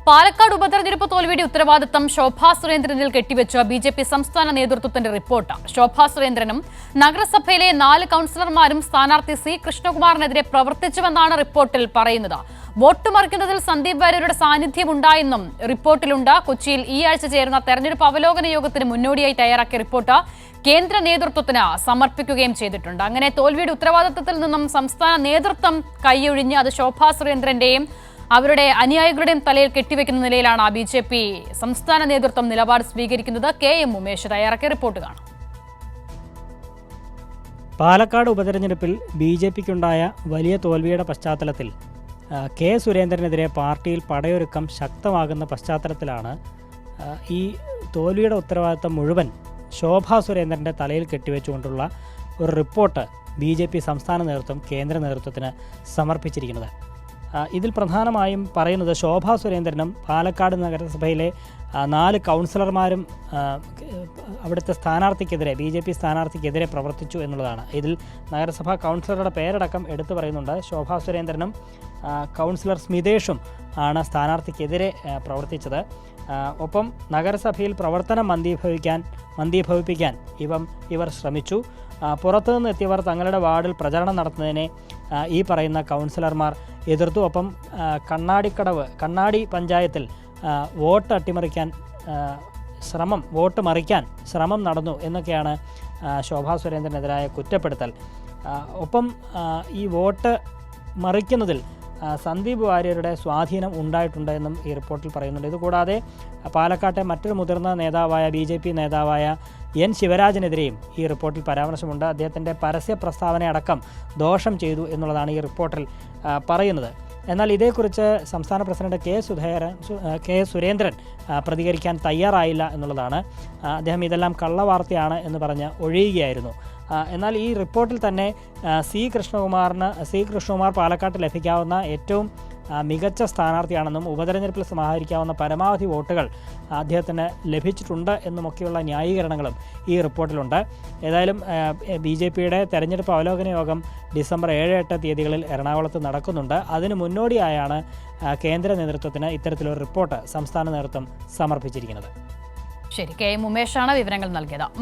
പാലക്കാട് ഉപതെരഞ്ഞെടുപ്പ് തോൽവിയുടെ ഉത്തരവാദിത്തം ശോഭാ സുരേന്ദ്രനിൽ കെട്ടിവെച്ച ബിജെപി സംസ്ഥാന നേതൃത്വത്തിന്റെ റിപ്പോർട്ട്. ശോഭാ സുരേന്ദ്രനും നഗരസഭയിലെ 4 കൌൺസിലർമാരും സ്ഥാനാർത്ഥി സി കൃഷ്ണകുമാറിനെതിരെ പ്രവർത്തിച്ചുവെന്നാണ് റിപ്പോർട്ടിൽ പറയുന്നത്. വോട്ട് മറിക്കുന്നതിൽ സന്ദീപ് വാര്യരുടെ സാന്നിധ്യം ഉണ്ടായെന്നും റിപ്പോർട്ടിലുണ്ട്. കൊച്ചിയിൽ ഈ ആഴ്ച ചേരുന്ന തെരഞ്ഞെടുപ്പ് അവലോകന യോഗത്തിന് മുന്നോടിയായി തയ്യാറാക്കിയ റിപ്പോർട്ട് കേന്ദ്ര നേതൃത്വത്തിന് സമർപ്പിക്കുകയും ചെയ്തിട്ടുണ്ട്. അങ്ങനെ തോൽവിയുടെ ഉത്തരവാദിത്തത്തിൽ നിന്നും സംസ്ഥാന നേതൃത്വം കൈയൊഴിഞ്ഞ് അത് ശോഭാ സുരേന്ദ്രന്റെയും അവരുടെ അനുയായികളുടെയും തലയിൽ കെട്ടിവെക്കുന്ന നിലയിലാണ് ബിജെപി സംസ്ഥാന നേതൃത്വം നിലപാട് സ്വീകരിക്കുന്നത്. KM ഉമേഷ് തയ്യാറാക്കിയ റിപ്പോർട്ട് കാണാം. പാലക്കാട് ഉപതെരഞ്ഞെടുപ്പിൽ ബിജെപിക്കുണ്ടായ വലിയ തോൽവിയുടെ പശ്ചാത്തലത്തിൽ കെ സുരേന്ദ്രനെതിരെ പാർട്ടിയിൽ പടയൊരുക്കം ശക്തമാകുന്ന പശ്ചാത്തലത്തിലാണ് ഈ തോൽവിയുടെ ഉത്തരവാദിത്തം മുഴുവൻ ശോഭാ സുരേന്ദ്രൻ്റെ തലയിൽ കെട്ടിവെച്ചുകൊണ്ടുള്ള ഒരു റിപ്പോർട്ട് ബിജെപി സംസ്ഥാന നേതൃത്വം കേന്ദ്ര നേതൃത്വത്തിന് സമർപ്പിച്ചിരിക്കുന്നത്. ഇതിൽ പ്രധാനമായും പറയുന്നത് ശോഭാ സുരേന്ദ്രനും പാലക്കാട് നഗരസഭയിലെ 4 കൗൺസിലർമാരും അവിടുത്തെ സ്ഥാനാർത്ഥിക്കെതിരെ ബിജെപി സ്ഥാനാർത്ഥിക്കെതിരെ പ്രവർത്തിച്ചു എന്നുള്ളതാണ്. ഇതിൽ നഗരസഭാ കൗൺസിലറുടെ പേരടക്കം എടുത്തു പറയുന്നുണ്ട്. ശോഭാ സുരേന്ദ്രനും കൗൺസിലർ സ്മിതേഷും ആണ് സ്ഥാനാർത്ഥിക്കെതിരെ പ്രവർത്തിച്ചത്. ഒപ്പം നഗരസഭയിൽ പ്രവർത്തനം മന്ദീഭവിപ്പിക്കാൻ ഇവർ ശ്രമിച്ചു. പുറത്തുനിന്ന് എത്തിയവർ തങ്ങളുടെ വാർഡിൽ പ്രചരണം നടത്തുന്നതിനെ ഈ പറയുന്ന കൗൺസിലർമാർ എതിർത്തു. ഒപ്പം കണ്ണാടി പഞ്ചായത്തിൽ വോട്ട് മറിക്കാൻ ശ്രമം നടന്നു എന്നൊക്കെയാണ് ശോഭാ സുരേന്ദ്രനെതിരായ കുറ്റപ്പെടുത്തൽ. ഒപ്പം ഈ വോട്ട് മറിക്കുന്നതിൽ സന്ദീപ് വാര്യരുടെ സ്വാധീനം ഉണ്ടായിട്ടുണ്ട് എന്നും ഈ റിപ്പോർട്ടിൽ പറയുന്നുണ്ട്. ഇതുകൂടാതെ പാലക്കാട്ടെ മറ്റൊരു മുതിർന്ന നേതാവായ BJP നേതാവായ N ശിവരാജനെതിരെയും ഈ റിപ്പോർട്ടിൽ പരാമർശമുണ്ട്. അദ്ദേഹത്തിൻ്റെ പരസ്യ പ്രസ്താവനയടക്കം ദോഷം ചെയ്തു എന്നുള്ളതാണ് ഈ റിപ്പോർട്ടിൽ പറയുന്നത്. എന്നാൽ ഇതേക്കുറിച്ച് സംസ്ഥാന പ്രസിഡന്റ് കെ സുരേന്ദ്രൻ പ്രതികരിക്കാൻ തയ്യാറായില്ല എന്നുള്ളതാണ്. അദ്ദേഹം ഇതെല്ലാം കള്ളവാർത്തയാണ് എന്ന് പറഞ്ഞ് ഒഴിയുകയായിരുന്നു. എന്നാൽ ഈ റിപ്പോർട്ടിൽ തന്നെ സി കൃഷ്ണകുമാർ പാലക്കാട്ട് ലഭിക്കാവുന്ന ഏറ്റവും മികച്ച സ്ഥാനാർത്ഥിയാണെന്നും ഉപതെരഞ്ഞെടുപ്പിൽ സമാഹരിക്കാവുന്ന പരമാവധി വോട്ടുകൾ അദ്ദേഹത്തിന് ലഭിച്ചിട്ടുണ്ട് എന്നുമൊക്കെയുള്ള ന്യായീകരണങ്ങളും ഈ റിപ്പോർട്ടിലുണ്ട്. ഏതായാലും BJPയുടെ തെരഞ്ഞെടുപ്പ് അവലോകന യോഗം ഡിസംബർ 7-8 തീയതികളിൽ എറണാകുളത്ത് നടക്കുന്നുണ്ട്. അതിന് മുന്നോടിയായാണ് കേന്ദ്ര നേതൃത്വത്തിന് ഇത്തരത്തിലൊരു റിപ്പോർട്ട് സംസ്ഥാന നേതൃത്വം സമർപ്പിച്ചിരിക്കുന്നത്. ശരി, KM ഉമേഷാണ് വിവരങ്ങൾ നൽകിയത്.